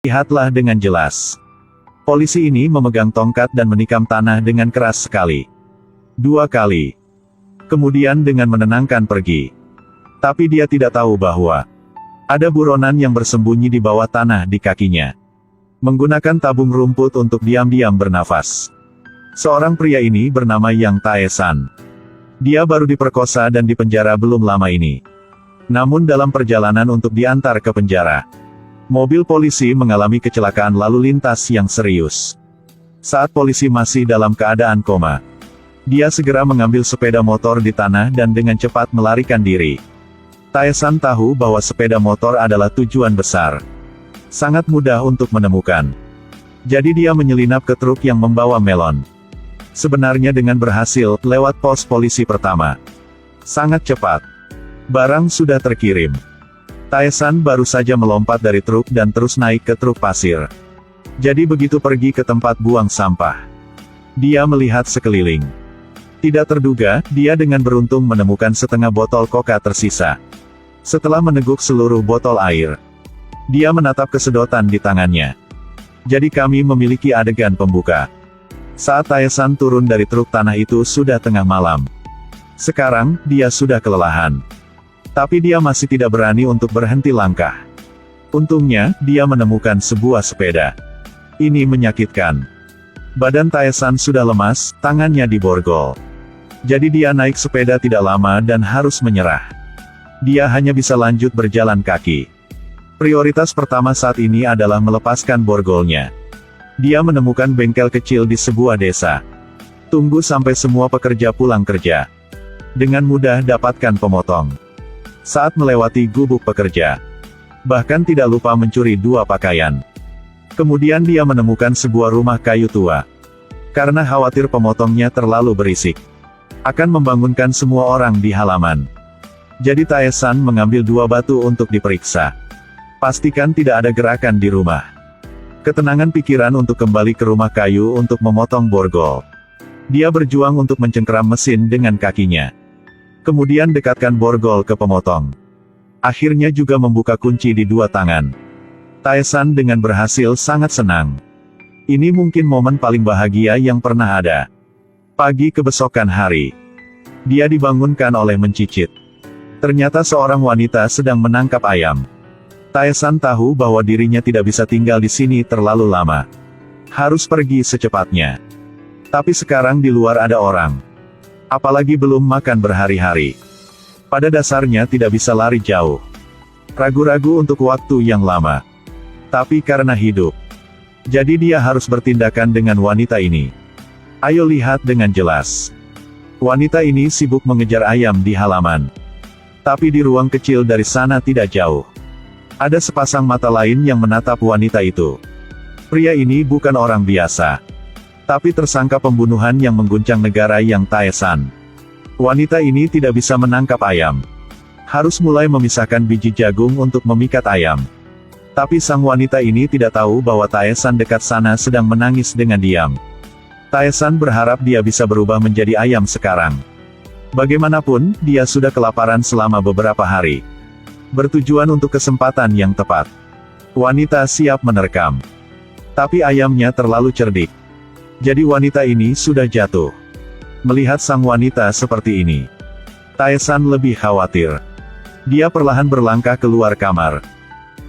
Lihatlah dengan jelas. Polisi ini memegang tongkat dan menikam tanah dengan keras sekali. 2 kali. Kemudian dengan menenangkan pergi. Tapi dia tidak tahu bahwa ada buronan yang bersembunyi di bawah tanah di kakinya. Menggunakan tabung rumput untuk diam-diam bernafas. Seorang pria ini bernama Yang Tae-san. Dia baru diperkosa dan dipenjara belum lama ini. Namun dalam perjalanan untuk diantar ke penjara, mobil polisi mengalami kecelakaan lalu lintas yang serius. Saat polisi masih dalam keadaan koma, dia segera mengambil sepeda motor di tanah dan dengan cepat melarikan diri. Tae-san tahu bahwa sepeda motor adalah tujuan besar. Sangat mudah untuk menemukan. Jadi dia menyelinap ke truk yang membawa melon. Sebenarnya dengan berhasil lewat pos polisi pertama. Sangat cepat. Barang sudah terkirim. Tae-san baru saja melompat dari truk dan terus naik ke truk pasir. Jadi begitu pergi ke tempat buang sampah, dia melihat sekeliling. Tidak terduga, dia dengan beruntung menemukan setengah botol Coca tersisa. Setelah meneguk seluruh botol air, dia menatap kesedotan di tangannya. Jadi kami memiliki adegan pembuka. Saat Tae-san turun dari truk tanah itu sudah tengah malam. Sekarang, dia sudah kelelahan. Tapi dia masih tidak berani untuk berhenti langkah. Untungnya, dia menemukan sebuah sepeda. Ini menyakitkan. Badan Tae-san sudah lemas, tangannya diborgol. Jadi dia naik sepeda tidak lama dan harus menyerah. Dia hanya bisa lanjut berjalan kaki. Prioritas pertama saat ini adalah melepaskan borgolnya. Dia menemukan bengkel kecil di sebuah desa. Tunggu sampai semua pekerja pulang kerja. Dengan mudah dapatkan pemotong. Saat melewati gubuk pekerja, bahkan tidak lupa mencuri 2 pakaian. Kemudian dia menemukan sebuah rumah kayu tua. Karena khawatir pemotongnya terlalu berisik, akan membangunkan semua orang di halaman. Jadi Tae-san mengambil 2 batu untuk diperiksa. Pastikan tidak ada gerakan di rumah. Ketenangan pikiran untuk kembali ke rumah kayu untuk memotong borgol. Dia berjuang untuk mencengkeram mesin dengan kakinya. Kemudian dekatkan borgol ke pemotong. Akhirnya juga membuka kunci di 2 tangan. Tae-san dengan berhasil sangat senang. Ini mungkin momen paling bahagia yang pernah ada. Pagi kebesokan hari, dia dibangunkan oleh mencicit. Ternyata seorang wanita sedang menangkap ayam. Tae-san tahu bahwa dirinya tidak bisa tinggal di sini terlalu lama. Harus pergi secepatnya. Tapi sekarang di luar ada orang. Apalagi belum makan berhari-hari. Pada dasarnya tidak bisa lari jauh. Ragu-ragu untuk waktu yang lama. Tapi karena hidup, jadi dia harus bertindakan dengan wanita ini. Ayo lihat dengan jelas. Wanita ini sibuk mengejar ayam di halaman. Tapi di ruang kecil dari sana tidak jauh, ada sepasang mata lain yang menatap wanita itu. Pria ini bukan orang biasa, tapi tersangka pembunuhan yang mengguncang negara Yang Tae-san. Wanita ini tidak bisa menangkap ayam. Harus mulai memisahkan biji jagung untuk memikat ayam. Tapi sang wanita ini tidak tahu bahwa Tae-san dekat sana sedang menangis dengan diam. Tae-san berharap dia bisa berubah menjadi ayam sekarang. Bagaimanapun, dia sudah kelaparan selama beberapa hari. Bertujuan untuk kesempatan yang tepat. Wanita siap menerkam. Tapi ayamnya terlalu cerdik. Jadi wanita ini sudah jatuh. Melihat sang wanita seperti ini, Tae-san lebih khawatir. Dia perlahan berlangkah keluar kamar.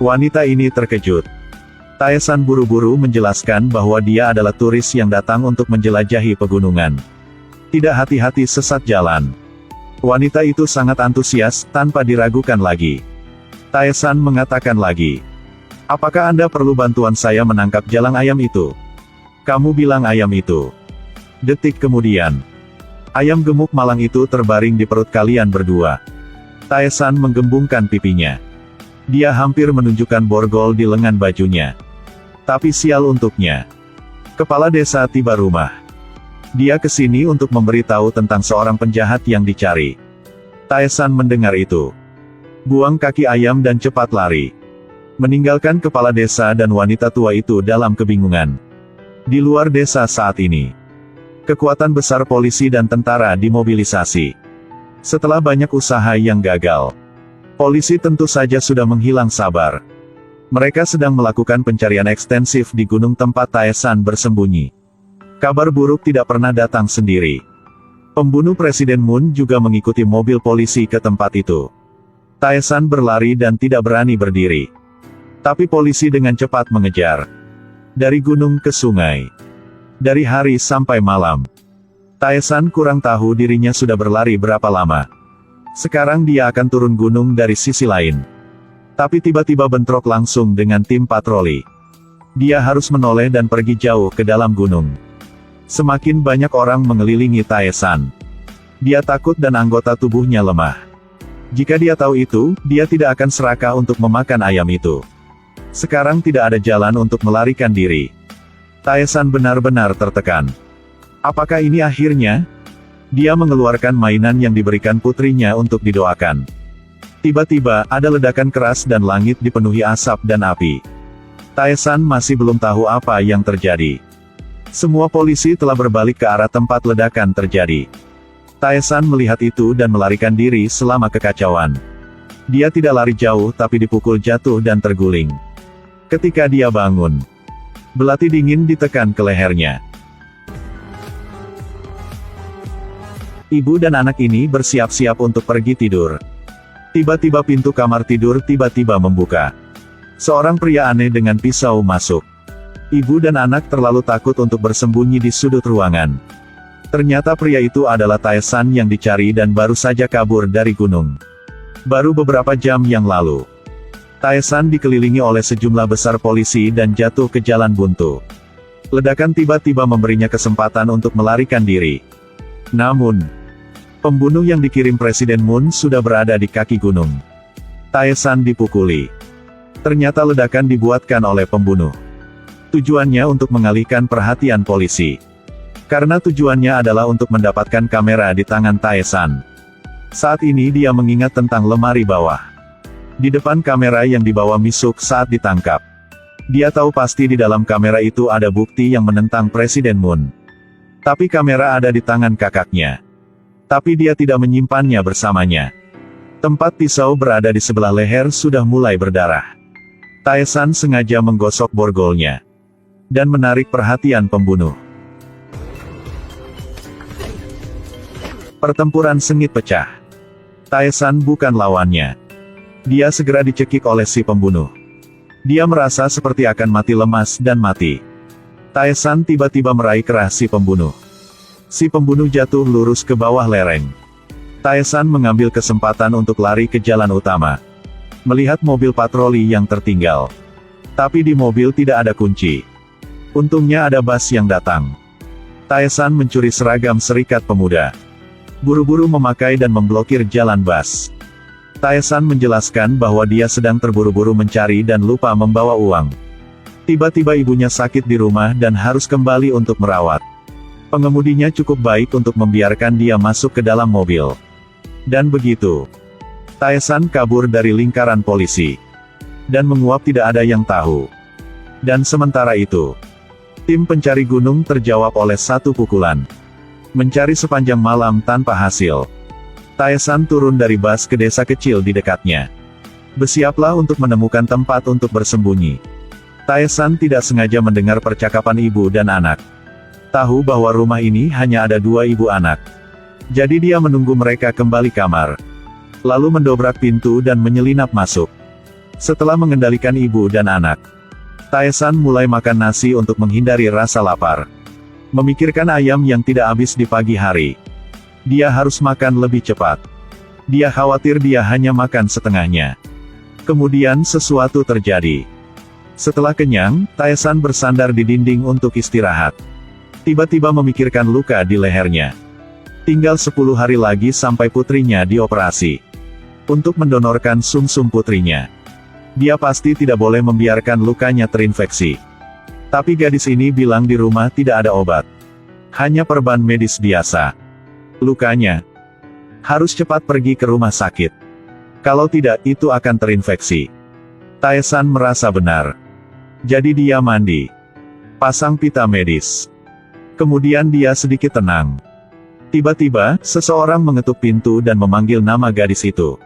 Wanita ini terkejut. Tae-san buru-buru menjelaskan bahwa dia adalah turis yang datang untuk menjelajahi pegunungan. Tidak hati-hati sesat jalan. Wanita itu sangat antusias, tanpa diragukan lagi. Tae-san mengatakan lagi, "Apakah Anda perlu bantuan saya menangkap jalang ayam itu?" "Kamu bilang ayam itu." Detik kemudian, ayam gemuk malang itu terbaring di perut kalian berdua. Tae-san menggembungkan pipinya. Dia hampir menunjukkan borgol di lengan bajunya. Tapi sial untuknya. Kepala desa tiba rumah. Dia ke sini untuk memberitahu tentang seorang penjahat yang dicari. Tae-san mendengar itu. Buang kaki ayam dan cepat lari. Meninggalkan kepala desa dan wanita tua itu dalam kebingungan. Di luar desa saat ini, kekuatan besar polisi dan tentara dimobilisasi. Setelah banyak usaha yang gagal, polisi tentu saja sudah menghilang sabar. Mereka sedang melakukan pencarian ekstensif di gunung tempat Tae-san bersembunyi. Kabar buruk tidak pernah datang sendiri. Pembunuh Presiden Moon juga mengikuti mobil polisi ke tempat itu. Tae-san berlari dan tidak berani berdiri. Tapi polisi dengan cepat mengejar. Dari gunung ke sungai. Dari hari sampai malam. Tae-san kurang tahu dirinya sudah berlari berapa lama. Sekarang dia akan turun gunung dari sisi lain. Tapi tiba-tiba bentrok langsung dengan tim patroli. Dia harus menoleh dan pergi jauh ke dalam gunung. Semakin banyak orang mengelilingi Tae-san. Dia takut dan anggota tubuhnya lemah. Jika dia tahu itu, dia tidak akan serakah untuk memakan ayam itu. Sekarang tidak ada jalan untuk melarikan diri. Tae-san benar-benar tertekan. Apakah ini akhirnya? Dia mengeluarkan mainan yang diberikan putrinya untuk didoakan. Tiba-tiba, ada ledakan keras dan langit dipenuhi asap dan api. Tae-san masih belum tahu apa yang terjadi. Semua polisi telah berbalik ke arah tempat ledakan terjadi. Tae-san melihat itu dan melarikan diri selama kekacauan. Dia tidak lari jauh tapi dipukul jatuh dan terguling. Ketika dia bangun, belati dingin ditekan ke lehernya. Ibu dan anak ini bersiap-siap untuk pergi tidur. Tiba-tiba pintu kamar tidur tiba-tiba membuka. Seorang pria aneh dengan pisau masuk. Ibu dan anak terlalu takut untuk bersembunyi di sudut ruangan. Ternyata pria itu adalah Tae-san yang dicari dan baru saja kabur dari gunung. Baru beberapa jam yang lalu. Tae-san dikelilingi oleh sejumlah besar polisi dan jatuh ke jalan buntu. Ledakan tiba-tiba memberinya kesempatan untuk melarikan diri. Namun, pembunuh yang dikirim Presiden Moon sudah berada di kaki gunung. Tae-san dipukuli. Ternyata ledakan dibuatkan oleh pembunuh. Tujuannya untuk mengalihkan perhatian polisi. Karena tujuannya adalah untuk mendapatkan kamera di tangan Tae-san. Saat ini dia mengingat tentang lemari bawah. Di depan kamera yang dibawa Misuk saat ditangkap. Dia tahu pasti di dalam kamera itu ada bukti yang menentang Presiden Moon. Tapi kamera ada di tangan kakaknya. Tapi dia tidak menyimpannya bersamanya. Tempat pisau berada di sebelah leher sudah mulai berdarah. Tae-san sengaja menggosok borgolnya. Dan menarik perhatian pembunuh. Pertempuran sengit pecah. Tae-san bukan lawannya. Dia segera dicekik oleh si pembunuh. Dia merasa seperti akan mati lemas dan mati. Tae-san tiba-tiba meraih kerah si pembunuh. Si pembunuh jatuh lurus ke bawah lereng. Tae-san mengambil kesempatan untuk lari ke jalan utama. Melihat mobil patroli yang tertinggal. Tapi di mobil tidak ada kunci. Untungnya ada bus yang datang. Tae-san mencuri seragam serikat pemuda. Buru-buru memakai dan memblokir jalan bus. Tae-san menjelaskan bahwa dia sedang terburu-buru mencari dan lupa membawa uang. Tiba-tiba ibunya sakit di rumah dan harus kembali untuk merawat. Pengemudinya cukup baik untuk membiarkan dia masuk ke dalam mobil. Dan begitu. Tae-san kabur dari lingkaran polisi. Dan menguap tidak ada yang tahu. Dan sementara itu, tim pencari gunung terjawab oleh satu pukulan. Mencari sepanjang malam tanpa hasil. Tae-san turun dari bus ke desa kecil di dekatnya. Bersiaplah untuk menemukan tempat untuk bersembunyi. Tae-san tidak sengaja mendengar percakapan ibu dan anak. Tahu bahwa rumah ini hanya ada 2 ibu anak. Jadi dia menunggu mereka kembali kamar. Lalu mendobrak pintu dan menyelinap masuk. Setelah mengendalikan ibu dan anak, Tae-san mulai makan nasi untuk menghindari rasa lapar. Memikirkan ayam yang tidak habis di pagi hari. Dia harus makan lebih cepat. Dia khawatir dia hanya makan setengahnya. Kemudian sesuatu terjadi. Setelah kenyang, Tae-san bersandar di dinding untuk istirahat. Tiba-tiba memikirkan luka di lehernya. Tinggal 10 hari lagi sampai putrinya dioperasi. Untuk mendonorkan sumsum putrinya. Dia pasti tidak boleh membiarkan lukanya terinfeksi. Tapi gadis ini bilang di rumah tidak ada obat. Hanya perban medis biasa. Lukanya harus cepat pergi ke rumah sakit. Kalau tidak, itu akan terinfeksi. Tae-san merasa benar. Jadi dia mandi. Pasang pita medis. Kemudian dia sedikit tenang. Tiba-tiba, seseorang mengetuk pintu dan memanggil nama gadis itu.